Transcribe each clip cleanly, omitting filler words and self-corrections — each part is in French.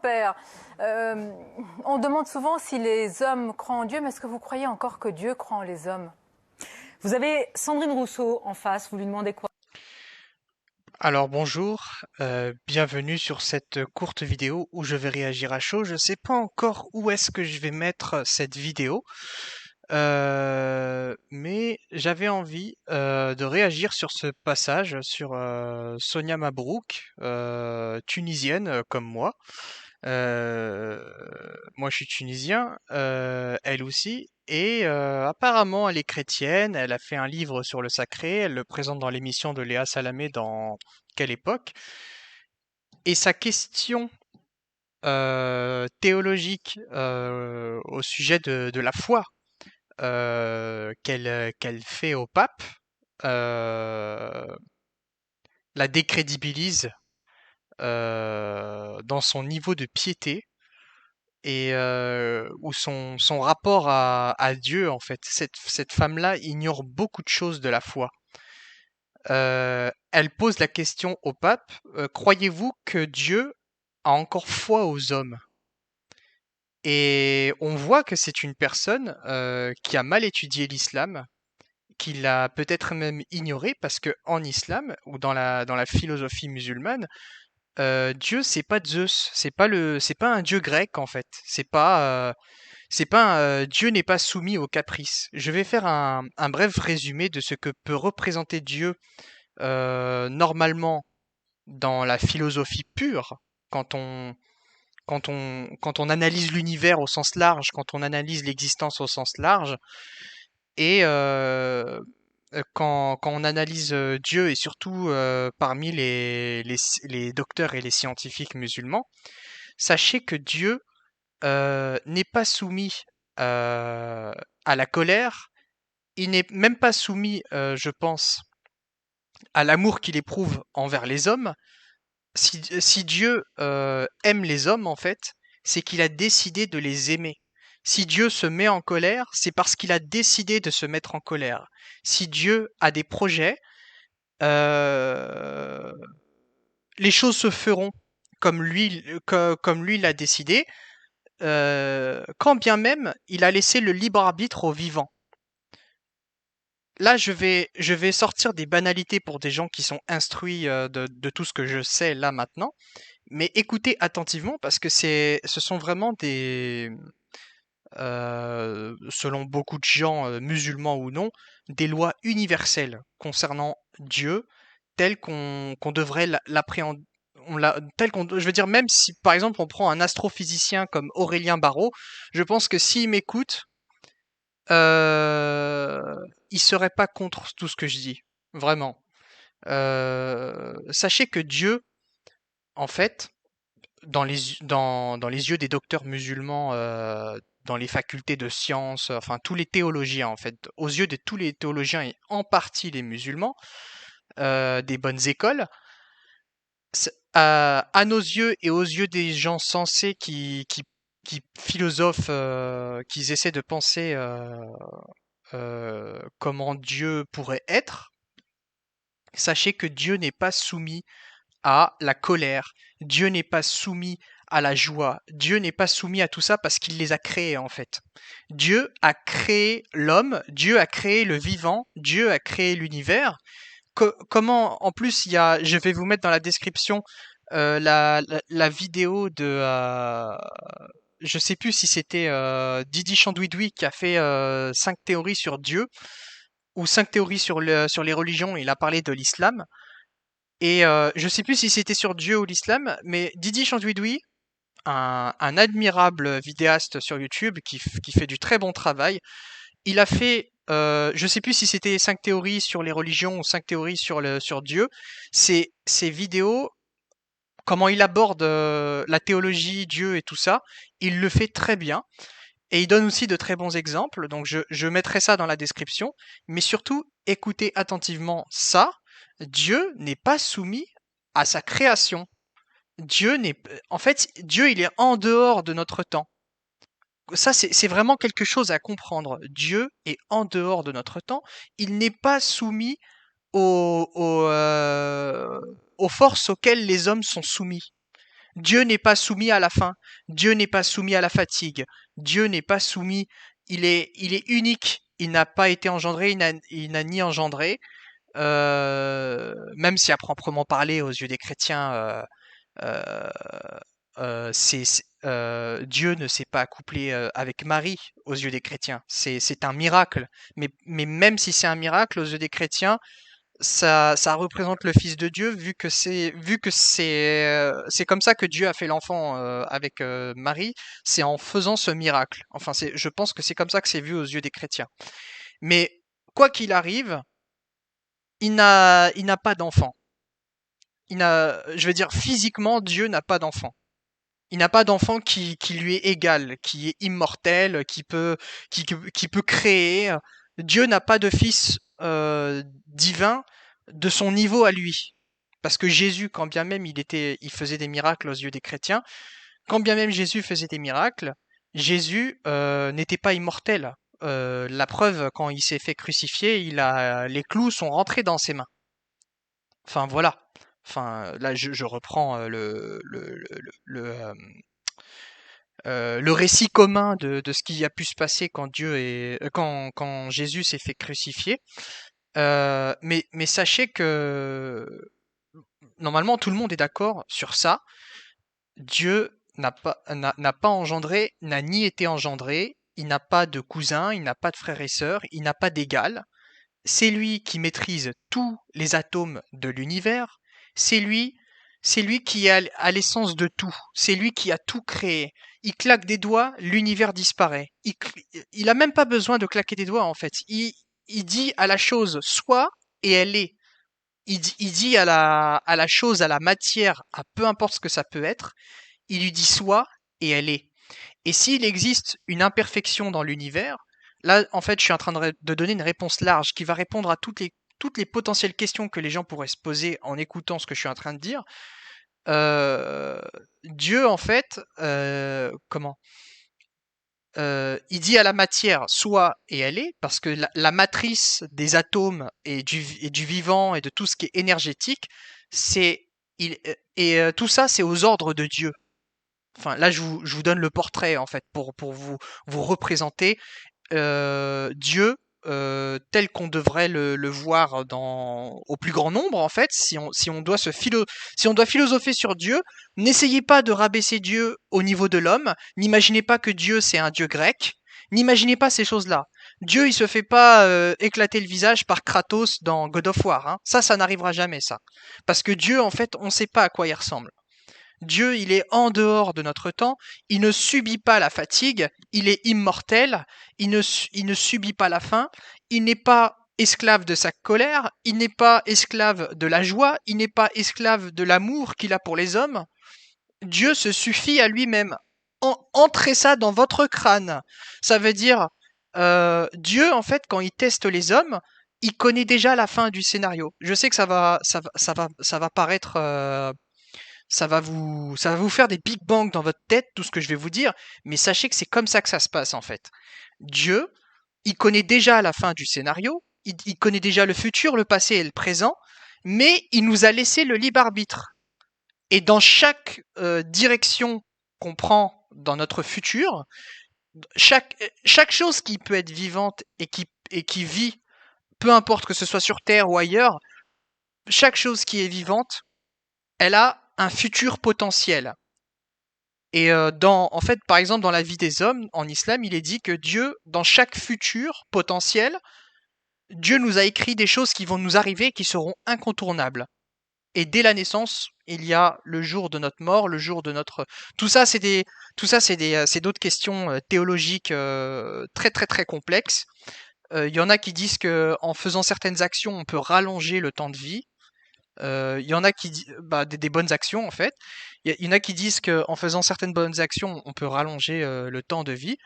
Père. Euh, on demande souvent si les hommes croient en Dieu, mais est-ce que vous croyez encore que Dieu croit en les hommes? Vous avez Sandrine Rousseau en face, vous lui demandez quoi? Alors bonjour, bienvenue sur cette courte vidéo où je vais réagir à chaud. Je ne sais pas encore où est-ce que je vais mettre cette vidéo, mais j'avais envie de réagir sur ce passage sur Sonia Mabrouk, tunisienne comme moi. Euh, Moi je suis tunisien, elle aussi, et apparemment elle est chrétienne, elle a fait un livre sur le sacré, elle le présente dans l'émission de Léa Salamé dans Quelle époque? Et sa question théologique au sujet de la foi qu'elle fait au pape euh, la décrédibilise dans son niveau de piété et ou son rapport à Dieu en fait. Cette femme-là ignore beaucoup de choses de la foi. Elle pose la question au pape, croyez-vous que Dieu a encore foi aux hommes? Et on voit que c'est une personne qui a mal étudié l'islam, qui l'a peut-être même ignoré, parce que en islam, ou dans la philosophie musulmane, Dieu c'est pas Zeus, c'est pas un dieu grec en fait. C'est pas Dieu n'est pas soumis aux caprices. Je vais faire un bref résumé de ce que peut représenter Dieu normalement dans la philosophie pure, quand on, quand on analyse l'univers au sens large, quand on analyse l'existence au sens large, et quand on analyse Dieu, et surtout parmi les docteurs et les scientifiques musulmans, sachez que Dieu n'est pas soumis à la colère, il n'est même pas soumis, je pense, à l'amour qu'il éprouve envers les hommes. Si Dieu aime les hommes, en fait, c'est qu'il a décidé de les aimer. Si Dieu se met en colère, c'est parce qu'il a décidé de se mettre en colère. Si Dieu a des projets, euh, les choses se feront comme lui l'a décidé, quand bien même il a laissé le libre arbitre aux vivants. Là, je vais sortir des banalités pour des gens qui sont instruits de tout ce que je sais là maintenant. Mais écoutez attentivement parce que ce sont vraiment selon beaucoup de gens, musulmans ou non, des lois universelles concernant Dieu, telles qu'on devrait l'appréhender. Je veux dire, même si par exemple on prend un astrophysicien comme Aurélien Barraud, je pense que s'il m'écoute, euh, il serait pas contre tout ce que je dis, vraiment. Sachez que Dieu, en fait, dans les yeux des docteurs musulmans, dans les facultés de sciences, enfin tous les théologiens en fait, aux yeux de tous les théologiens et en partie les musulmans, des bonnes écoles, à nos yeux et aux yeux des gens sensés qui philosophent, qui essaient de penser comment Dieu pourrait être, sachez que Dieu n'est pas soumis à la colère. Dieu n'est pas soumis à la joie. Dieu n'est pas soumis à tout ça parce qu'il les a créés en fait. Dieu a créé l'homme, Dieu a créé le vivant, Dieu a créé l'univers. Comment, en plus, je vais vous mettre dans la description la vidéo de, je sais plus si c'était Didi Chandouidoui qui a fait 5 théories sur Dieu ou 5 théories sur les religions. Il a parlé de l'islam. Et je sais plus si c'était sur Dieu ou l'islam, mais Didi Chandouidoui, un admirable vidéaste sur YouTube qui fait du très bon travail, il a fait, je sais plus si c'était 5 théories sur les religions ou 5 théories sur Dieu. Ces vidéos, comment il aborde la théologie, Dieu et tout ça, il le fait très bien. Et il donne aussi de très bons exemples, donc je mettrai ça dans la description. Mais surtout, écoutez attentivement ça. Dieu n'est pas soumis à sa création. En fait, Dieu, il est en dehors de notre temps. Ça, c'est vraiment quelque chose à comprendre. Dieu est en dehors de notre temps. Il n'est pas soumis aux, aux, euh, aux forces auxquelles les hommes sont soumis. Dieu n'est pas soumis à la faim. Dieu n'est pas soumis à la fatigue. Dieu n'est pas soumis. Il est unique. Il n'a pas été engendré. Il n'a ni engendré. Même si à proprement parler, aux yeux des chrétiens, euh, Dieu ne s'est pas accouplé avec Marie aux yeux des chrétiens. C'est un miracle. Mais même si c'est un miracle aux yeux des chrétiens, ça représente le Fils de Dieu, c'est comme ça que Dieu a fait l'enfant avec Marie, c'est en faisant ce miracle. Enfin, je pense que c'est comme ça que c'est vu aux yeux des chrétiens. Mais quoi qu'il arrive, il n'a pas d'enfant. Je veux dire, physiquement, Dieu n'a pas d'enfant. Il n'a pas d'enfant qui lui est égal, qui est immortel, qui peut créer. Dieu n'a pas de fils divin de son niveau à lui. Parce que Jésus, quand bien même il faisait des miracles aux yeux des chrétiens, quand bien même Jésus faisait des miracles, Jésus n'était pas immortel. La preuve, quand il s'est fait crucifier, les clous sont rentrés dans ses mains. Enfin voilà. Enfin là, je reprends le récit commun de ce qui a pu se passer quand Jésus s'est fait crucifier. Mais sachez que normalement tout le monde est d'accord sur ça. Dieu n'a pas engendré, n'a ni été engendré, il n'a pas de cousin, il n'a pas de frères et sœurs, il n'a pas d'égal. C'est lui qui maîtrise tous les atomes de l'univers. C'est lui, c'est lui qui est à l'essence de tout. C'est lui qui a tout créé. Il claque des doigts, l'univers disparaît. Il a même pas besoin de claquer des doigts en fait. Il dit à la chose soit et elle est. Il dit à la chose, à la matière, à peu importe ce que ça peut être, il lui dit soit et elle est. Et s'il existe une imperfection dans l'univers, là, en fait, je suis en train de donner une réponse large qui va répondre à toutes les potentielles questions que les gens pourraient se poser en écoutant ce que je suis en train de dire. Dieu, en fait, il dit à la matière soit et elle est, parce que la matrice des atomes et du vivant et de tout ce qui est énergétique, tout ça, c'est aux ordres de Dieu. Enfin, là, je vous donne le portrait, en fait, pour vous représenter Dieu tel qu'on devrait le voir au plus grand nombre, en fait. Si on doit philosopher sur Dieu, n'essayez pas de rabaisser Dieu au niveau de l'homme. N'imaginez pas que Dieu, c'est un Dieu grec. N'imaginez pas ces choses-là. Dieu, il se fait pas éclater le visage par Kratos dans God of War. Hein. Ça n'arrivera jamais, ça. Parce que Dieu, en fait, on sait pas à quoi il ressemble. Dieu, il est en dehors de notre temps, il ne subit pas la fatigue, il est immortel, il ne subit pas la faim, il n'est pas esclave de sa colère, il n'est pas esclave de la joie, il n'est pas esclave de l'amour qu'il a pour les hommes. Dieu se suffit à lui-même. Entrez ça dans votre crâne. Ça veut dire, Dieu, en fait, quand il teste les hommes, il connaît déjà la fin du scénario. Je sais que ça va paraître... ça va vous faire des big bangs dans votre tête, tout ce que je vais vous dire, mais sachez que c'est comme ça que ça se passe en fait. Dieu, il connaît déjà la fin du scénario, il connaît déjà le futur, le passé et le présent, mais il nous a laissé le libre arbitre. Et dans chaque direction qu'on prend dans notre futur, chaque chose qui peut être vivante et qui vit, peu importe que ce soit sur Terre ou ailleurs, chaque chose qui est vivante, elle a un futur potentiel. Et en fait, par exemple, dans la vie des hommes, en islam, il est dit que Dieu, dans chaque futur potentiel, Dieu nous a écrit des choses qui vont nous arriver et qui seront incontournables. Et dès la naissance, il y a le jour de notre mort, le jour de notre... Tout ça, c'est d'autres questions théologiques très très très complexes. Il y en a qui disent que en faisant certaines actions, on peut rallonger le temps de vie. Il y en a qui disent des bonnes actions en fait. Il y en a qui disent qu'en faisant certaines bonnes actions, on peut rallonger le temps de vie.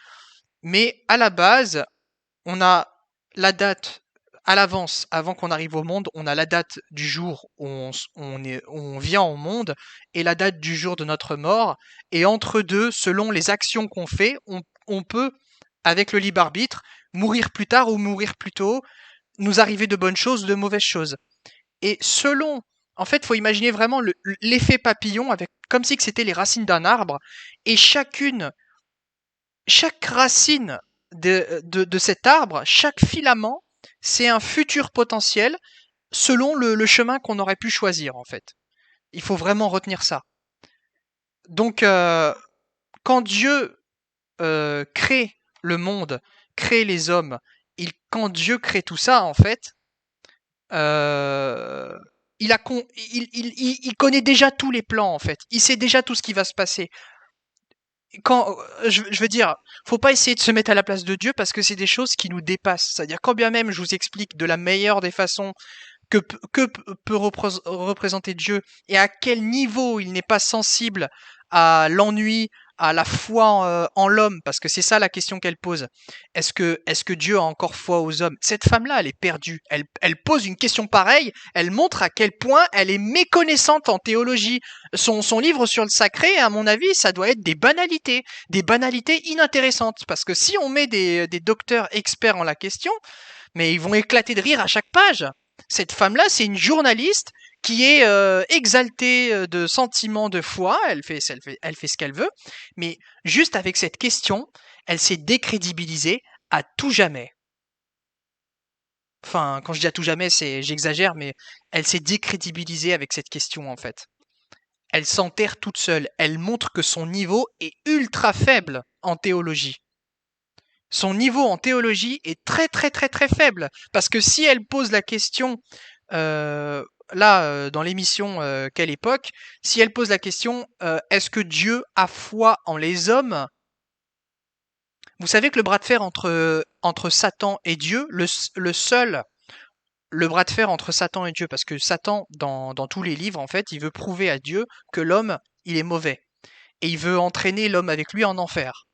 Mais à la base, on a la date à l'avance, avant qu'on arrive au monde, on a la date du jour où on vient au monde et la date du jour de notre mort. Et entre deux, selon les actions qu'on fait, on peut, avec le libre arbitre, mourir plus tard ou mourir plus tôt, nous arriver de bonnes choses, de mauvaises choses. Et selon En fait, faut imaginer vraiment l'effet papillon avec, comme si que c'était les racines d'un arbre, et chaque racine de cet arbre, chaque filament, c'est un futur potentiel selon le chemin qu'on aurait pu choisir, en fait. Il faut vraiment retenir ça. Donc, quand Dieu crée le monde, crée les hommes, quand Dieu crée tout ça, en fait, euh, il connaît déjà tous les plans, en fait. Il sait déjà tout ce qui va se passer. Quand je veux dire, faut pas essayer de se mettre à la place de Dieu parce que c'est des choses qui nous dépassent. C'est-à-dire, quand bien même je vous explique de la meilleure des façons que peut représenter Dieu et à quel niveau il n'est pas sensible à l'ennui, à la foi en l'homme, parce que c'est ça la question qu'elle pose. Est-ce que Dieu a encore foi aux hommes? Cette femme-là, elle est perdue. Elle pose une question pareille, elle montre à quel point elle est méconnaissante en théologie. Son livre sur le sacré, à mon avis, ça doit être des banalités inintéressantes, parce que si on met des docteurs experts en la question, mais ils vont éclater de rire à chaque page. Cette femme-là, c'est une journaliste qui est exaltée de sentiments de foi, elle fait ce qu'elle veut, mais juste avec cette question, elle s'est décrédibilisée à tout jamais. Enfin, quand je dis à tout jamais, j'exagère, mais elle s'est décrédibilisée avec cette question, en fait. Elle s'enterre toute seule, elle montre que son niveau est ultra faible en théologie. Son niveau en théologie est très très très très faible. Parce que si elle pose la question, dans l'émission Quelle époque, si elle pose la question, est-ce que Dieu a foi en les hommes? Vous savez que le bras de fer entre Satan et Dieu, le bras de fer entre Satan et Dieu, parce que Satan, dans tous les livres, en fait, il veut prouver à Dieu que l'homme, il est mauvais. Et il veut entraîner l'homme avec lui en enfer.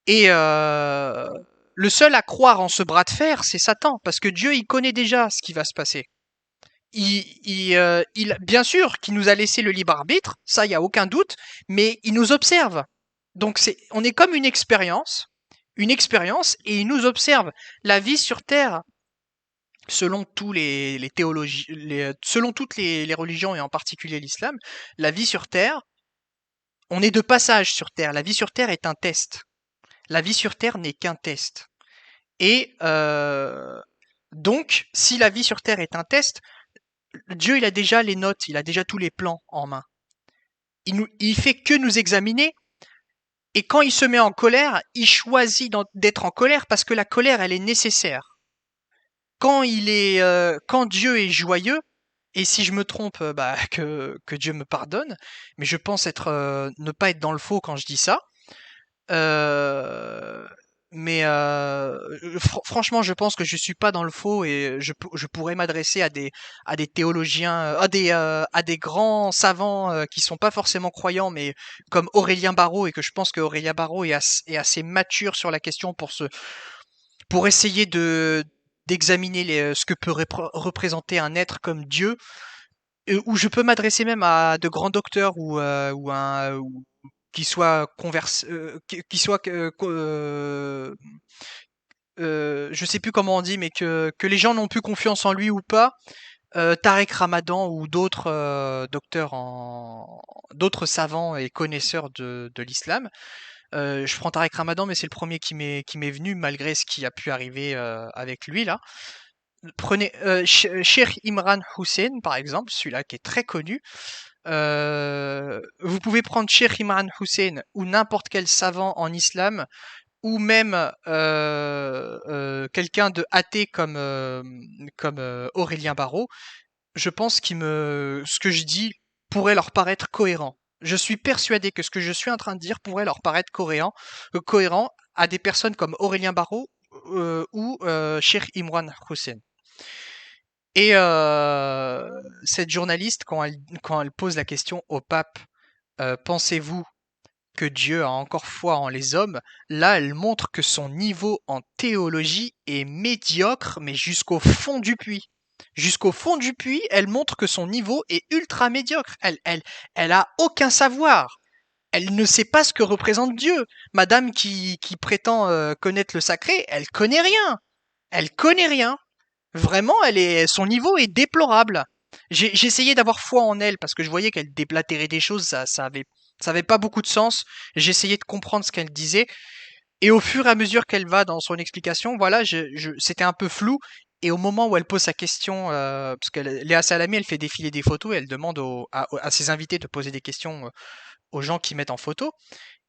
Et le seul à croire en ce bras de fer, c'est Satan, parce que Dieu, il connaît déjà ce qui va se passer. Bien sûr qu'il nous a laissé le libre arbitre, ça, il y a aucun doute, mais il nous observe. Donc on est comme une expérience, et il nous observe. La vie sur Terre, selon tous les théologies, selon toutes les religions et en particulier l'islam, la vie sur Terre, on est de passage sur Terre. La vie sur Terre est un test. La vie sur Terre n'est qu'un test. Et donc, si la vie sur Terre est un test, Dieu, il a déjà les notes, il a déjà tous les plans en main. Il fait que nous examiner. Et quand il se met en colère, il choisit d'être en colère parce que la colère, elle est nécessaire. Quand Dieu est joyeux, et si je me trompe, que Dieu me pardonne, mais je pense ne pas être dans le faux quand je dis ça. Franchement, je pense que je suis pas dans le faux et je pourrais m'adresser à des théologiens, à des grands savants qui sont pas forcément croyants, mais comme Aurélien Barraud, et que je pense que Aurélien Barraud est assez mature sur la question pour essayer d'examiner ce que peut représenter un être comme Dieu, où je peux m'adresser même à de grands docteurs qui soit je sais plus comment on dit, mais que les gens n'ont plus confiance en lui ou pas. Tarek Ramadan ou d'autres docteurs d'autres savants et connaisseurs de l'islam. Je prends Tarek Ramadan, mais c'est le premier qui m'est venu malgré ce qui a pu arriver avec lui là. Prenez Cheikh Imran Hussein par exemple, celui-là qui est très connu. Vous pouvez prendre Cheikh Imran Hussein ou n'importe quel savant en islam, ou même quelqu'un de athée comme Aurélien Barraud. Je pense ce que je dis pourrait leur paraître cohérent. Je suis persuadé que ce que je suis en train de dire pourrait leur paraître cohérent à des personnes comme Aurélien Barraud ou Cheikh Imran Hussein. Et cette journaliste, quand elle pose la question au pape, pensez-vous que Dieu a encore foi en les hommes? Là, elle montre que son niveau en théologie est médiocre, mais jusqu'au fond du puits. Jusqu'au fond du puits, elle montre que son niveau est ultra médiocre. Elle a aucun savoir. Elle ne sait pas ce que représente Dieu. Madame qui prétend connaître le sacré, elle connaît rien. Elle connaît rien. Vraiment, son niveau est déplorable. J'essayais d'avoir foi en elle parce que je voyais qu'elle déblatérait des choses, ça avait pas beaucoup de sens. J'essayais de comprendre ce qu'elle disait. Et au fur et à mesure qu'elle va dans son explication, voilà, c'était un peu flou. Et au moment où elle pose sa question, parce que Léa Salamé, elle fait défiler des photos et elle demande à ses invités de poser des questions aux gens qui mettent en photo.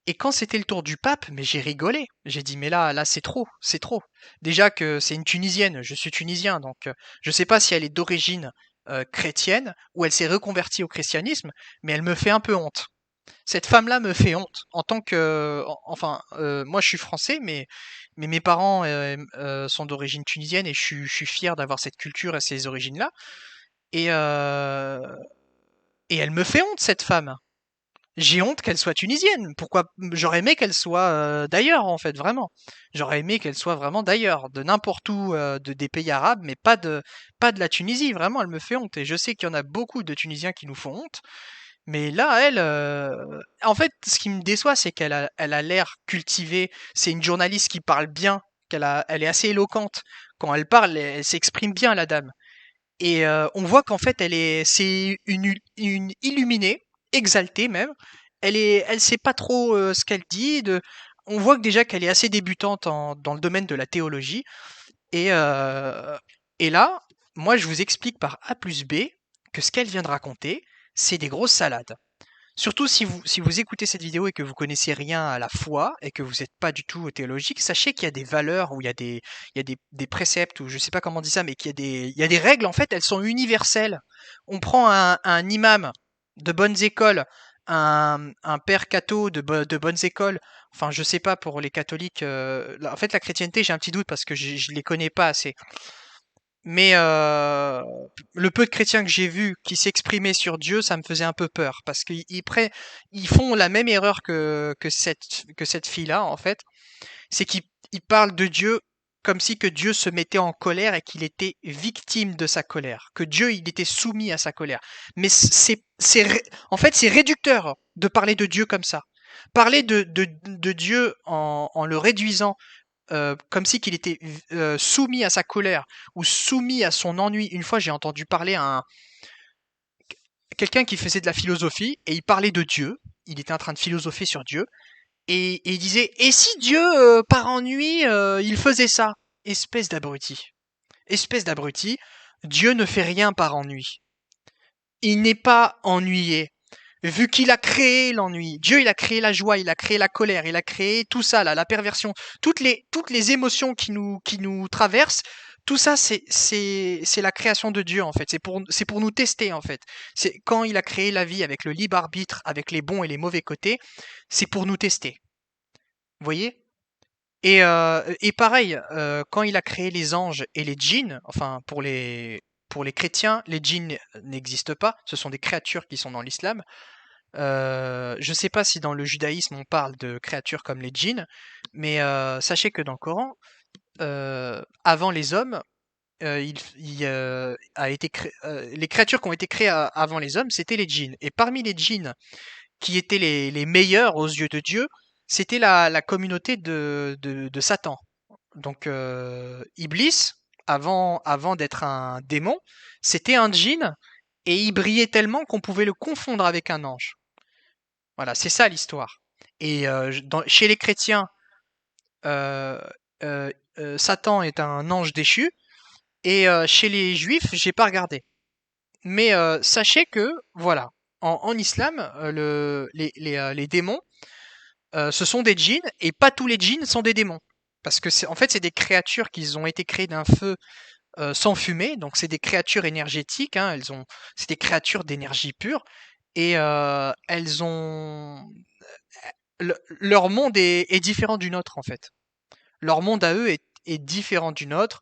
Et quand c'était le tour du pape, mais j'ai rigolé. J'ai dit, mais là, c'est trop, c'est trop. Déjà que c'est une Tunisienne, je suis tunisien, donc je sais pas si elle est d'origine chrétienne ou elle s'est reconvertie au christianisme, mais elle me fait un peu honte. Cette femme-là me fait honte en tant que, enfin, moi je suis français, mais mes parents sont d'origine tunisienne et je suis fier d'avoir cette culture et ces origines-là. Et, euh, et elle me fait honte, cette femme. J'ai honte qu'elle soit tunisienne. Pourquoi? J'aurais aimé qu'elle soit d'ailleurs, en fait, vraiment. J'aurais aimé qu'elle soit vraiment d'ailleurs, de n'importe où, des pays arabes, mais pas de la Tunisie. Vraiment, elle me fait honte. Et je sais qu'il y en a beaucoup de Tunisiens qui nous font honte. Mais là, elle, en fait, ce qui me déçoit, c'est elle a l'air cultivée. C'est une journaliste qui parle bien, elle est assez éloquente. Quand elle parle, elle s'exprime bien, la dame. Et on voit qu'en fait, c'est une illuminée, exaltée même. Elle sait pas trop ce qu'elle dit. On voit que déjà qu'elle est assez débutante dans le domaine de la théologie. Et, euh, et là, moi, je vous explique par A plus B que ce qu'elle vient de raconter, c'est des grosses salades. Surtout si vous écoutez cette vidéo et que vous connaissez rien à la foi et que vous n'êtes pas du tout théologique, sachez qu'il y a des valeurs ou il y a des préceptes ou je sais pas comment on dit ça, mais il y a des règles en fait, elles sont universelles. On prend un imam de bonnes écoles, un père catho de bonnes écoles. Enfin, je sais pas pour les catholiques. En fait, la chrétienté, j'ai un petit doute parce que je les connais pas assez. Mais le peu de chrétiens que j'ai vus qui s'exprimaient sur Dieu, ça me faisait un peu peur parce ils font la même erreur que cette fille-là en fait, c'est qu'ils parlent de Dieu comme si que Dieu se mettait en colère et qu'il était victime de sa colère, que Dieu il était soumis à sa colère. Mais en fait c'est réducteur de parler de Dieu comme ça. Parler de Dieu en le réduisant comme si qu'il était soumis à sa colère ou soumis à son ennui. Une fois, j'ai entendu parler à quelqu'un qui faisait de la philosophie et il parlait de Dieu. Il était en train de philosopher sur Dieu et il disait et si Dieu, par ennui, il faisait ça? Espèce d'abruti. Espèce d'abruti. Dieu ne fait rien par ennui. Il n'est pas ennuyé. Vu qu'il a créé l'ennui, Dieu il a créé la joie, il a créé la colère, il a créé tout ça là, la perversion, toutes les émotions qui nous traversent, tout ça c'est la création de Dieu en fait, c'est pour nous tester en fait. C'est quand il a créé la vie avec le libre arbitre, avec les bons et les mauvais côtés, c'est pour nous tester. Vous voyez? Et pareil, quand il a créé les anges et les djinns, enfin pour les chrétiens, les djinns n'existent pas, ce sont des créatures qui sont dans l'islam. Je sais pas si dans le judaïsme on parle de créatures comme les djinns, mais sachez que dans le Coran, avant les hommes, a été les créatures qui ont été créées avant les hommes, c'était les djinns. Et parmi les djinns qui étaient les meilleurs aux yeux de Dieu, c'était la communauté de Satan. Donc Iblis, avant d'être un démon, c'était un djinn et il brillait tellement qu'on pouvait le confondre avec un ange. Voilà, c'est ça l'histoire. Et chez les chrétiens, euh, Satan est un ange déchu, et chez les juifs, j'ai pas regardé. Mais sachez que, voilà, en islam, les démons, ce sont des djinns, et pas tous les djinns sont des démons. Parce que en fait, c'est des créatures qui ont été créées d'un feu sans fumée, donc c'est des créatures énergétiques, hein, c'est des créatures d'énergie pure, et elles ont leur monde est différent du nôtre en fait. Leur monde à eux est différent du nôtre.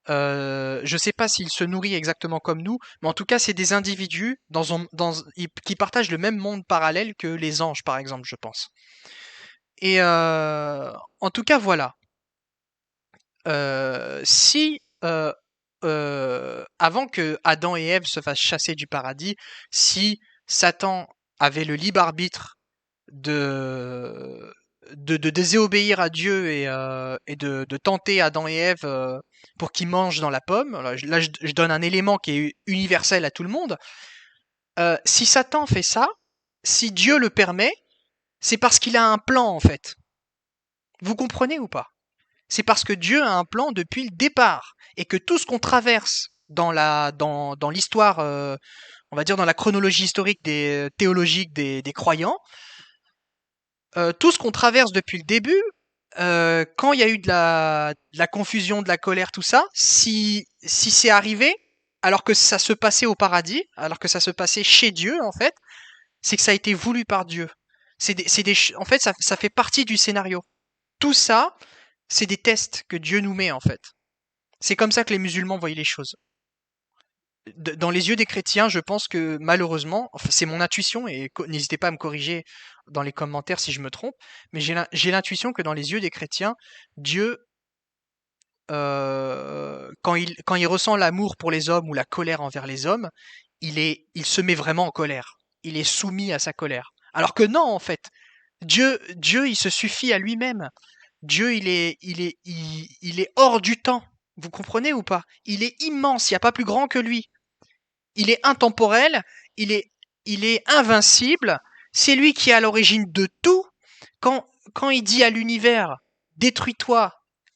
Je sais pas s'il se nourrit exactement comme nous, mais en tout cas, c'est des individus qui partagent le même monde parallèle que les anges, par exemple, je pense. Et en tout cas, voilà. Si avant que Adam et Ève se fassent chasser du paradis, si Satan avait le libre arbitre de désobéir à Dieu et de tenter Adam et Ève pour qu'il mange dans la pomme. Là, je donne un élément qui est universel à tout le monde. Si Satan fait ça, si Dieu le permet, c'est parce qu'il a un plan en fait. Vous comprenez ou pas? C'est parce que Dieu a un plan depuis le départ et que tout ce qu'on traverse dans l'histoire, on va dire dans la chronologie historique théologique des croyants, tout ce qu'on traverse depuis le début, quand il y a eu de la confusion, de la colère, tout ça, si c'est arrivé alors que ça se passait au paradis, alors que ça se passait chez Dieu en fait, c'est que ça a été voulu par Dieu. En fait, ça fait partie du scénario. Tout ça, c'est des tests que Dieu nous met en fait. C'est comme ça que les musulmans voyaient les choses. Dans les yeux des chrétiens, je pense que malheureusement, enfin, c'est mon intuition et n'hésitez pas à me corriger dans les commentaires si je me trompe, mais j'ai l'intuition que dans les yeux des chrétiens, Dieu, quand il ressent l'amour pour les hommes ou la colère envers les hommes, il se met vraiment en colère. Il est soumis à sa colère. Alors que non, en fait, Dieu, il se suffit à lui-même. Dieu, il est hors du temps. Vous comprenez ou pas? Il est immense, il n'y a pas plus grand que lui. Il est intemporel, il est, il est invincible. C'est lui qui est à l'origine de tout. Quand il dit à l'univers, détruis-toi,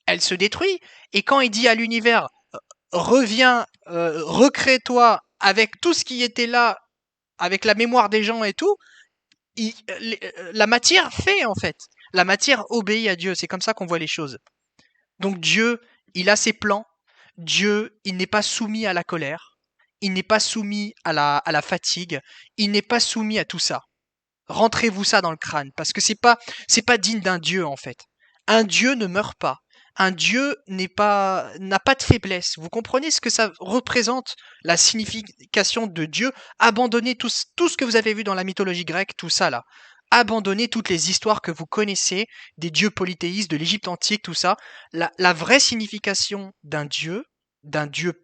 elle se détruit. Et quand il dit à l'univers, reviens, recrée-toi avec tout ce qui était là, avec la mémoire des gens et tout, la matière fait en fait. La matière obéit à Dieu. C'est comme ça qu'on voit les choses. Donc Dieu, il a ses plans. Dieu, il n'est pas soumis à la colère. Il n'est pas soumis à la fatigue. Il n'est pas soumis à tout ça. Rentrez-vous ça dans le crâne, parce que c'est pas digne d'un Dieu en fait. Un Dieu ne meurt pas. Un Dieu n'a pas de faiblesse. Vous comprenez ce que ça représente, la signification de Dieu? Abandonnez tout ce que vous avez vu dans la mythologie grecque, tout ça là. Abandonnez toutes les histoires que vous connaissez, des dieux polythéistes, de l'Égypte antique, tout ça. La vraie signification d'un Dieu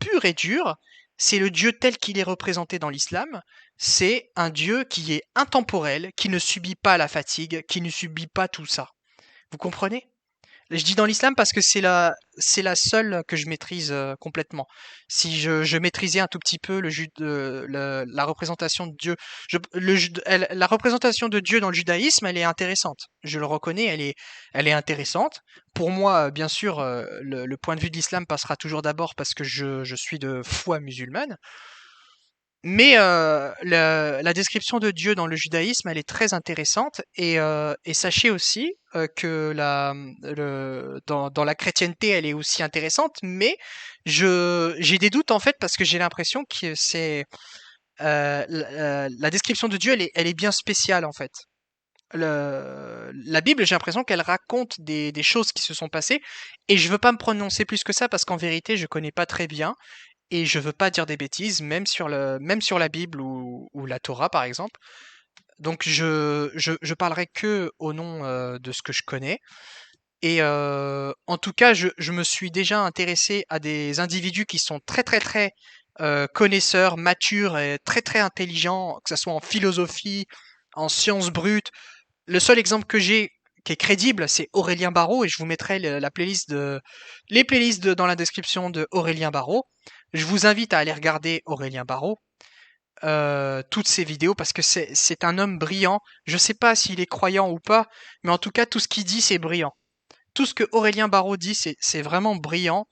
pur et dur, c'est le Dieu tel qu'il est représenté dans l'islam. C'est un Dieu qui est intemporel, qui ne subit pas la fatigue, qui ne subit pas tout ça. Vous comprenez? Je dis dans l'islam parce que c'est la seule que je maîtrise complètement. Si je maîtrisais un tout petit peu la représentation de Dieu, la représentation de Dieu dans le judaïsme, elle est intéressante. Je le reconnais, elle est intéressante. Pour moi, bien sûr, le point de vue de l'islam passera toujours d'abord parce que je suis de foi musulmane. Mais la description de Dieu dans le judaïsme, elle est très intéressante et sachez aussi que dans la chrétienté, elle est aussi intéressante, mais j'ai des doutes en fait parce que j'ai l'impression que la description de Dieu, elle est bien spéciale en fait. La Bible, j'ai l'impression qu'elle raconte des choses qui se sont passées et je veux pas me prononcer plus que ça parce qu'en vérité, je connais pas très bien. Et je veux pas dire des bêtises, même sur la Bible ou la Torah, par exemple. Donc je parlerai que au nom de ce que je connais. Et en tout cas, je me suis déjà intéressé à des individus qui sont très très très connaisseurs, matures et très très intelligents, que ce soit en philosophie, en sciences brutes. Le seul exemple que j'ai qui est crédible, c'est Aurélien Barraud, et je vous mettrai les playlists dans la description de Aurélien Barraud. Je vous invite à aller regarder Aurélien Barraud, toutes ses vidéos, parce que c'est un homme brillant. Je sais pas s'il est croyant ou pas, mais en tout cas, tout ce qu'il dit, c'est brillant. Tout ce que Aurélien Barraud dit, c'est vraiment brillant.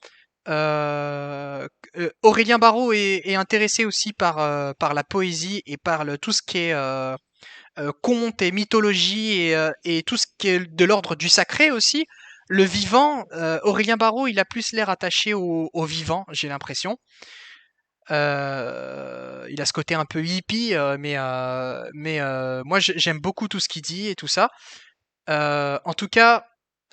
Aurélien Barraud est intéressé aussi par la poésie et par tout ce qui est contes et mythologie et tout ce qui est de l'ordre du sacré aussi. Le vivant, Aurélien Barraud, il a plus l'air attaché au vivant, j'ai l'impression. Il a ce côté un peu hippie, mais moi j'aime beaucoup tout ce qu'il dit et tout ça. En tout cas,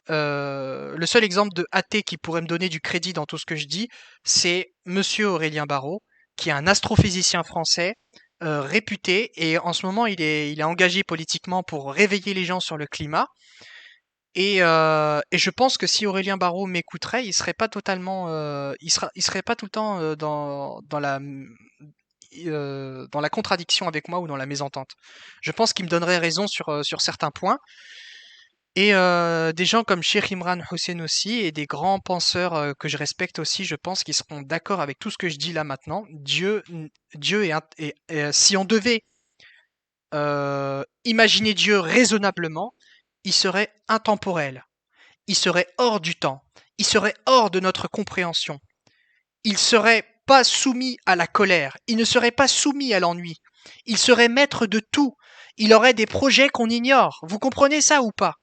le seul exemple de athée qui pourrait me donner du crédit dans tout ce que je dis, c'est Monsieur Aurélien Barraud, qui est un astrophysicien français réputé, et en ce moment il est engagé politiquement pour réveiller les gens sur le climat. Et je pense que si Aurélien Barraud m'écouterait, il serait pas totalement, il serait pas tout le temps dans la contradiction avec moi ou dans la mésentente. Je pense qu'il me donnerait raison sur certains points. Et des gens comme Cheikh Imran Hussein aussi, et des grands penseurs que je respecte aussi, je pense, qu'ils seront d'accord avec tout ce que je dis là maintenant. Dieu si on devait imaginer Dieu raisonnablement, il serait intemporel, il serait hors du temps, il serait hors de notre compréhension. Il serait pas soumis à la colère, il ne serait pas soumis à l'ennui, il serait maître de tout, il aurait des projets qu'on ignore. Vous comprenez ça ou pas?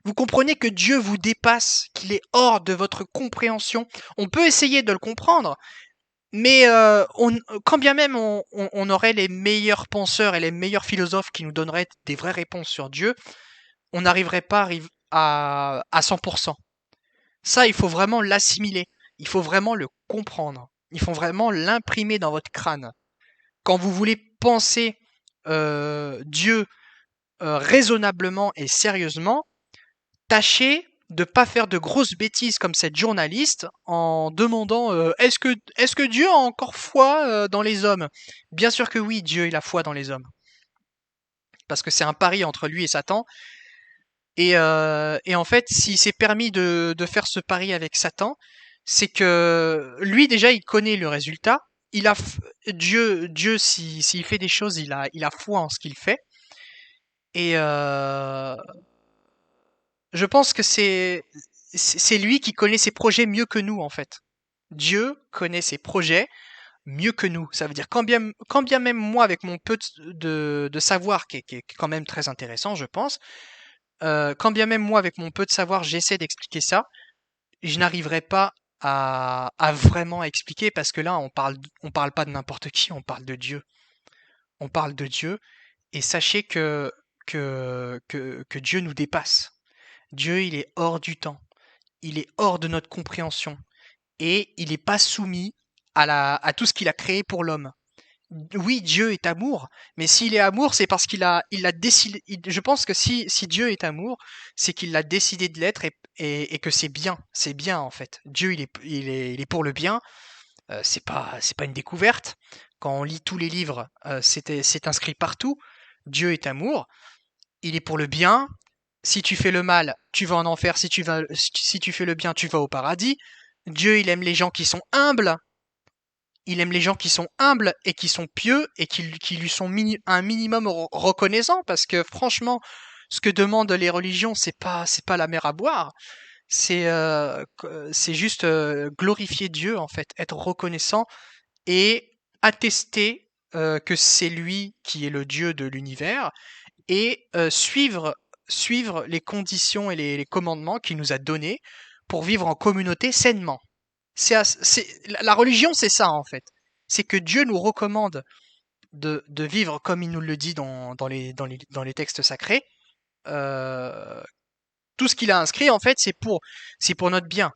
Vous comprenez que Dieu vous dépasse, qu'il est hors de votre compréhension. On peut essayer de le comprendre, mais quand bien même on aurait les meilleurs penseurs et les meilleurs philosophes qui nous donneraient des vraies réponses sur Dieu, on n'arriverait pas à 100%. Ça, il faut vraiment l'assimiler. Il faut vraiment le comprendre. Il faut vraiment l'imprimer dans votre crâne. Quand vous voulez penser Dieu raisonnablement et sérieusement, tâchez de pas faire de grosses bêtises comme cette journaliste en demandant est-ce que Dieu a encore foi dans les hommes? Bien sûr que oui, Dieu il a foi dans les hommes. Parce que c'est un pari entre lui et Satan. Et en fait, s'il s'est permis de faire ce pari avec Satan, c'est que lui déjà il connaît le résultat. Dieu s'il fait des choses, il a foi en ce qu'il fait. Et je pense que c'est lui qui connaît ses projets mieux que nous en fait. Dieu connaît ses projets mieux que nous. Ça veut dire quand bien même moi avec mon peu de savoir qui est quand même très intéressant, je pense. Quand bien même moi avec mon peu de savoir j'essaie d'expliquer ça, je n'arriverai pas à vraiment expliquer parce que là on parle pas de n'importe qui, on parle de Dieu. On parle de Dieu et sachez que Dieu nous dépasse. Dieu, il est hors du temps, il est hors de notre compréhension et il n'est pas soumis à tout ce qu'il a créé pour l'homme. Oui, Dieu est amour, mais s'il est amour, c'est parce il l'a décidé. Je pense que si Dieu est amour, c'est qu'il l'a décidé de l'être et que c'est bien en fait. Dieu, il est pour le bien. C'est pas une découverte. Quand on lit tous les livres, c'est inscrit partout. Dieu est amour. Il est pour le bien. Si tu fais le mal, tu vas en enfer. Si tu fais le bien, tu vas au paradis. Dieu, il aime les gens qui sont humbles. Il aime les gens qui sont humbles et qui sont pieux et qui lui sont un minimum reconnaissants parce que franchement, ce que demandent les religions, c'est pas la mer à boire. C'est juste glorifier Dieu en fait, être reconnaissant et attester que c'est lui qui est le Dieu de l'univers et suivre les conditions et les commandements qu'il nous a donnés pour vivre en communauté sainement. La religion, c'est ça en fait. C'est que Dieu nous recommande de vivre comme il nous le dit dans les textes sacrés. Tout ce qu'il a inscrit en fait, c'est pour notre bien.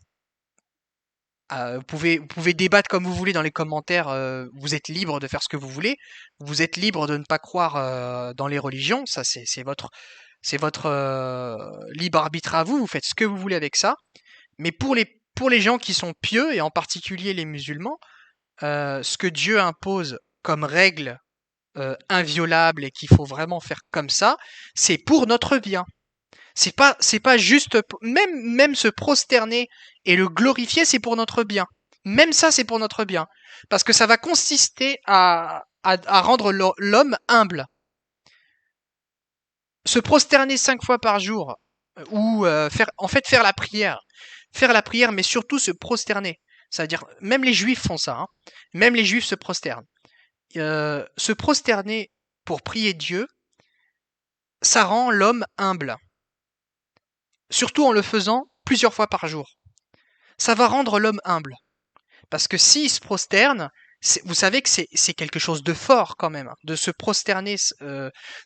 Vous pouvez débattre comme vous voulez dans les commentaires. Vous êtes libre de faire ce que vous voulez. Vous êtes libre de ne pas croire dans les religions. Ça, c'est votre libre arbitre à vous. Vous faites ce que vous voulez avec ça. Mais pour les gens qui sont pieux et en particulier les musulmans, ce que Dieu impose comme règle inviolable et qu'il faut vraiment faire comme ça, c'est pour notre bien. C'est pas juste même se prosterner et le glorifier, c'est pour notre bien. Même ça, c'est pour notre bien, parce que ça va consister à rendre l'homme humble. Se prosterner 5 fois par jour ou faire la prière, mais surtout se prosterner. C'est-à-dire même les juifs font ça. Hein. Même les juifs se prosternent. Se prosterner pour prier Dieu, ça rend l'homme humble. Surtout en le faisant plusieurs fois par jour. Ça va rendre l'homme humble. Parce que s'il se prosterne, vous savez que c'est quelque chose de fort quand même. De se prosterner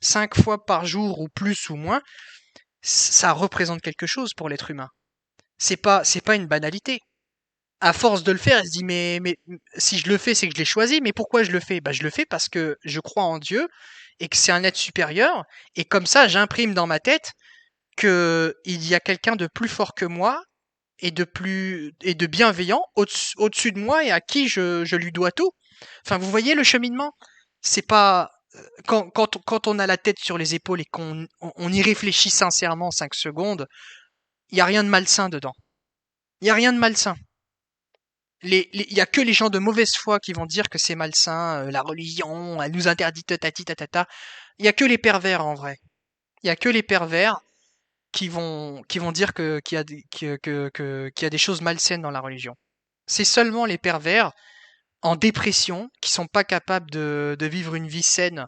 5 fois par jour ou plus ou moins, ça représente quelque chose pour l'être humain. C'est pas une banalité. À force de le faire, il se dit mais si je le fais, c'est que je l'ai choisi. Mais pourquoi je le fais? Je le fais parce que je crois en Dieu et que c'est un être supérieur. Et comme ça, j'imprime dans ma tête que il y a quelqu'un de plus fort que moi et de bienveillant au-dessus de moi et à qui je lui dois tout. Enfin, vous voyez le cheminement. C'est pas quand on a la tête sur les épaules et qu'on y réfléchit sincèrement 5 secondes, il y a rien de malsain dedans. Il y a rien de malsain. Il y a que les gens de mauvaise foi qui vont dire que c'est malsain, la religion, elle nous interdit tatati tatata. Il y a que les pervers en vrai. Il y a que les pervers qui vont dire qu'il y a des choses malsaines dans la religion. C'est seulement les pervers en dépression qui sont pas capables de vivre une vie saine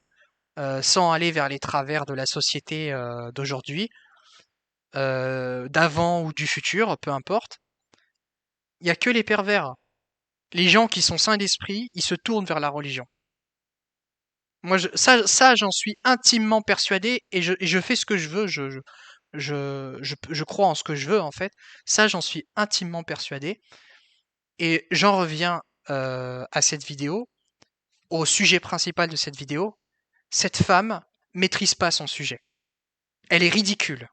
sans aller vers les travers de la société d'aujourd'hui, d'avant ou du futur, peu importe. Il y a que les pervers. Les gens qui sont sains d'esprit, ils se tournent vers la religion. Moi, ça, j'en suis intimement persuadé et je fais ce que je veux. Je crois en ce que je veux en fait. Ça, j'en suis intimement persuadé. Et j'en reviens à cette vidéo, au sujet principal de cette vidéo. Cette femme maîtrise pas son sujet. Elle est ridicule.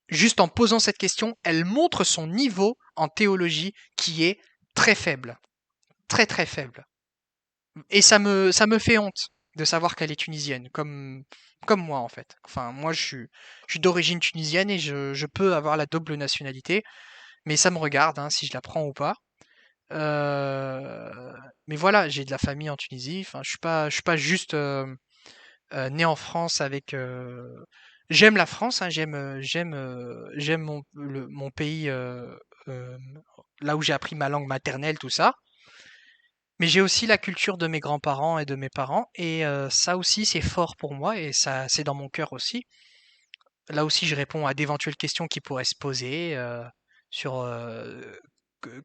Juste en posant cette question, elle montre son niveau en théologie qui est très faible. Très très faible. Et ça me fait honte de savoir qu'elle est tunisienne, comme moi en fait. Enfin, moi je suis d'origine tunisienne et je peux avoir la double nationalité, mais ça me regarde hein, si je la prends ou pas. Euh, mais voilà, j'ai de la famille en Tunisie. Enfin, je suis pas juste né en France avec. J'aime la France, hein, j'aime mon pays, euh, là où j'ai appris ma langue maternelle, tout ça. Mais j'ai aussi la culture de mes grands-parents et de mes parents, et ça aussi c'est fort pour moi et ça c'est dans mon cœur aussi. Là aussi, je réponds à d'éventuelles questions qui pourraient se poser sur que,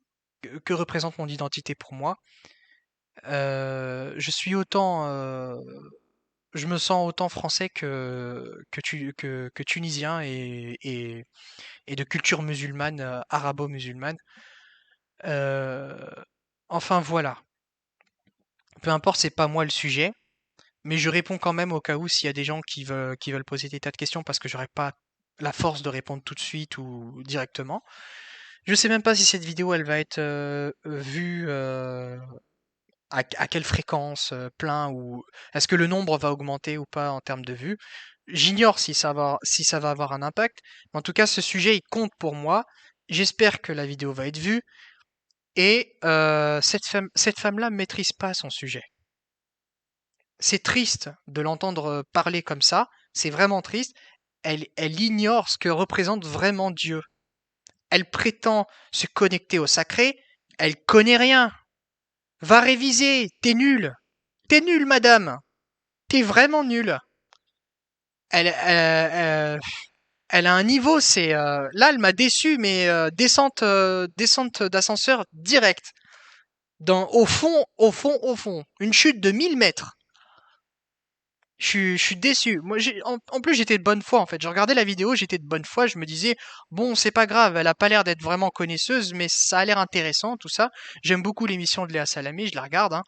que représente mon identité pour moi. Je suis autant, je me sens autant français que tunisien et de culture musulmane, arabo-musulmane. Euh, enfin voilà. Peu importe, c'est pas moi le sujet, mais je réponds quand même au cas où s'il y a des gens qui veulent poser des tas de questions parce que j'aurais pas la force de répondre tout de suite ou directement. Je sais même pas si cette vidéo elle va être vue à quelle fréquence, plein ou est-ce que le nombre va augmenter ou pas en termes de vues. J'ignore si ça va avoir un impact, mais en tout cas ce sujet il compte pour moi. J'espère que la vidéo va être vue et cette femme-là maîtrise pas son sujet. C'est triste de l'entendre parler comme ça, c'est vraiment triste. Elle ignore ce que représente vraiment Dieu. Elle prétend se connecter au sacré, elle connaît rien. Va réviser, t'es nul. T'es nul, madame. T'es vraiment nul. Elle, elle a un niveau, c'est là, elle m'a déçu, mais descente d'ascenseur direct. Au fond, une chute de 1000 mètres. Je suis déçu. Moi, en plus, j'étais de bonne foi, en fait. Je regardais la vidéo, j'étais de bonne foi. Je me disais, bon, c'est pas grave, elle a pas l'air d'être vraiment connaisseuse, mais ça a l'air intéressant, tout ça. J'aime beaucoup l'émission de Léa Salamé, je la regarde, hein.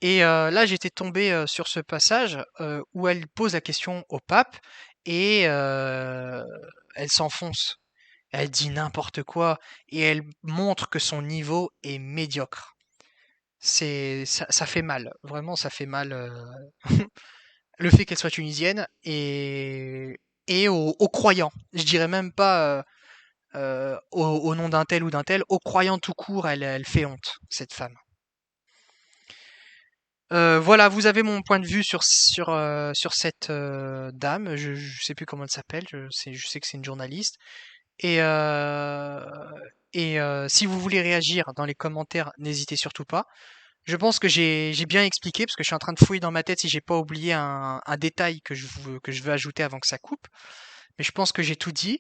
Et là, j'étais tombé sur ce passage où elle pose la question au pape et elle s'enfonce. Elle dit n'importe quoi et elle montre que son niveau est médiocre. Ça fait mal, vraiment, ça fait mal. Le fait qu'elle soit tunisienne et aux croyants. Je dirais même pas au nom d'un tel ou d'un tel, aux croyants tout court, elle fait honte, cette femme. Voilà, vous avez mon point de vue sur cette dame. Je sais plus comment elle s'appelle. Je sais que c'est une journaliste. Et si vous voulez réagir dans les commentaires, n'hésitez surtout pas. Je pense que j'ai bien expliqué parce que je suis en train de fouiller dans ma tête si j'ai pas oublié un détail que je veux ajouter avant que ça coupe. Mais je pense que j'ai tout dit.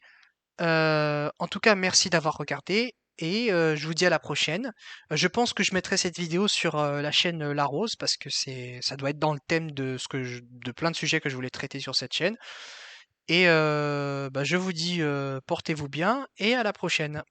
En tout cas, merci d'avoir regardé et je vous dis à la prochaine. Je pense que je mettrai cette vidéo sur la chaîne La Rose parce que ça doit être dans le thème de plein de sujets que je voulais traiter sur cette chaîne. Et bah, je vous dis portez-vous bien et à la prochaine.